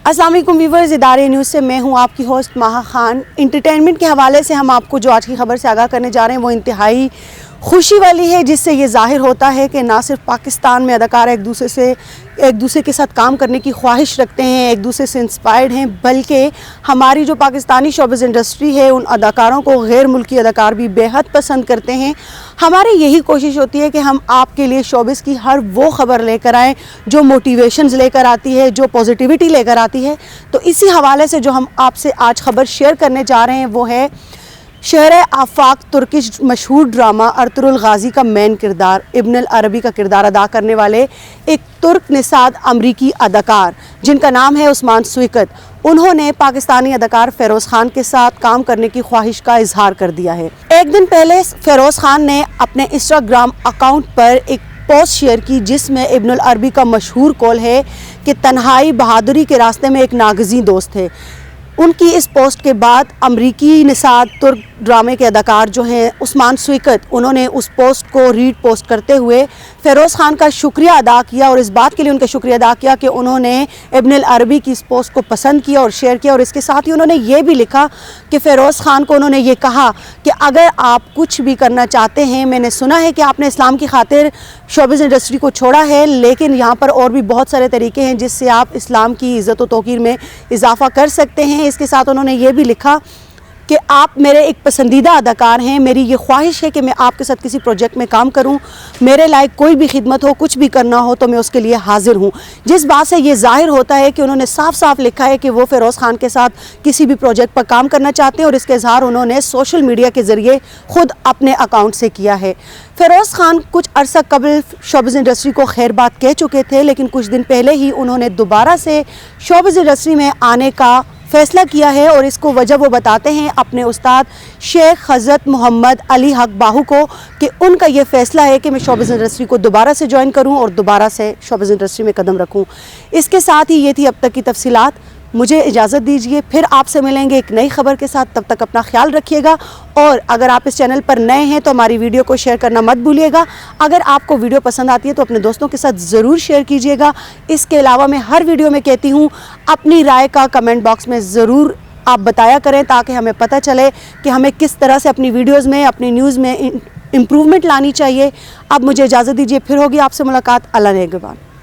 अस्सलाम वालेकुम व्यूवर्स, इदारे न्यूज़ से मैं हूं आपकी होस्ट माहा खान। इंटरटेनमेंट के हवाले से हम आपको जो आज की खबर से आगाह करने जा रहे हैं वो इंतहाई खुशी वाली है, जिससे ये ज़ाहिर होता है कि ना सिर्फ पाकिस्तान में अदाकार एक दूसरे के साथ काम करने की ख्वाहिश रखते हैं, एक दूसरे से इंस्पायर्ड हैं, बल्कि हमारी जो पाकिस्तानी शोबिज़ इंडस्ट्री है उन अदाकारों को गैर मुल्की अदाकार भी बेहद पसंद करते हैं। हमारी यही कोशिश होती है कि हम आपके लिए शोबिज़ की हर वो ख़बर लेकर आएँ जो मोटिवेशंस लेकर आती है, जो पॉजिटिविटी लेकर आती है। तो इसी हवाले से जो हम आपसे आज ख़बर शेयर करने जा रहे हैं वो है शहर आफाक तुर्किश मशहूर ड्रामा अर्तुगरुल गाज़ी का मेन किरदार इब्न अल अरबी का किरदार अदा करने वाले एक तुर्क निसाद अमरीकी अदाकार जिनका नाम है उस्मान स्वीकत। उन्होंने पाकिस्तानी अदाकार फ़ेरोज़ ख़ान के साथ काम करने की ख्वाहिश का इजहार कर दिया है। एक दिन पहले फ़ेरोज़ ख़ान ने अपने इंस्टाग्राम अकाउंट पर एक पोस्ट शेयर की जिसमें इब्न अल अरबी का मशहूर कौल है कि तन्हाई बहादुरी के रास्ते में एक नागज़ी दोस्त है। उनकी इस पोस्ट के बाद अमरीकी निसाद तुर्क ड्रामे के अदाकार जो हैं उस्मान स्वीकत, उन्होंने उस पोस्ट को रीड पोस्ट करते हुए फ़ेरोज़ ख़ान का शुक्रिया अदा किया और इस बात के लिए उनका शुक्रिया अदा किया कि उन्होंने इब्न अल अरबी की इस पोस्ट को पसंद किया और शेयर किया। और इसके साथ ही उन्होंने ये भी लिखा कि फ़ेरोज़ ख़ान को उन्होंने ये कहा कि अगर आप कुछ भी करना चाहते हैं, मैंने सुना है कि आपने इस्लाम की खातिर शोबिज़ इंडस्ट्री को छोड़ा है, लेकिन यहाँ पर और भी बहुत सारे तरीके हैं जिससे आप इस्लाम की इज़्ज़त व तौक़ीर में इजाफ़ा कर सकते हैं। इसके साथ उन्होंने ये भी लिखा कि आप मेरे एक पसंदीदा अदाकार हैं, मेरी ये ख्वाहिश है कि मैं आपके साथ किसी प्रोजेक्ट में काम करूं, मेरे लायक कोई भी खिदमत हो, कुछ भी करना हो तो मैं उसके लिए हाजिर हूं। जिस बात से ये ज़ाहिर होता है कि उन्होंने साफ साफ लिखा है कि वो फ़ेरोज़ ख़ान के साथ किसी भी प्रोजेक्ट पर काम करना चाहते हैं और इसका इजहार उन्होंने सोशल मीडिया के ज़रिए ख़ुद अपने अकाउंट से किया है। फ़ेरोज़ ख़ान कुछ अरसा कबल शोबिज़ इंडस्ट्री को खैर बात कह चुके थे, लेकिन कुछ दिन पहले ही उन्होंने दोबारा से शोबिज़ इंडस्ट्री में आने का फ़ैसला किया है और इसको वजह वो बताते हैं अपने उस्ताद शेख हज़रत मोहम्मद अली हक बाहू को कि उनका ये फ़ैसला है कि मैं शोबिज़ इंडस्ट्री को दोबारा से ज्वाइन करूं और दोबारा से शोबिज़ इंडस्ट्री में कदम रखूं। इसके साथ ही ये थी अब तक की तफसीलात। मुझे इजाज़त दीजिए, फिर आपसे मिलेंगे एक नई खबर के साथ। तब तक अपना ख्याल रखिएगा और अगर आप इस चैनल पर नए हैं तो हमारी वीडियो को शेयर करना मत भूलिएगा। अगर आपको वीडियो पसंद आती है तो अपने दोस्तों के साथ ज़रूर शेयर कीजिएगा। इसके अलावा मैं हर वीडियो में कहती हूँ अपनी राय का कमेंट बॉक्स में ज़रूर आप बताया करें ताकि हमें पता चले कि हमें किस तरह से अपनी वीडियोज़ में, अपनी न्यूज़ में इम्प्रूवमेंट लानी चाहिए। अब मुझे इजाज़त दीजिए, फिर होगी आपसे मुलाकात। अल्लाह ने निगहबान।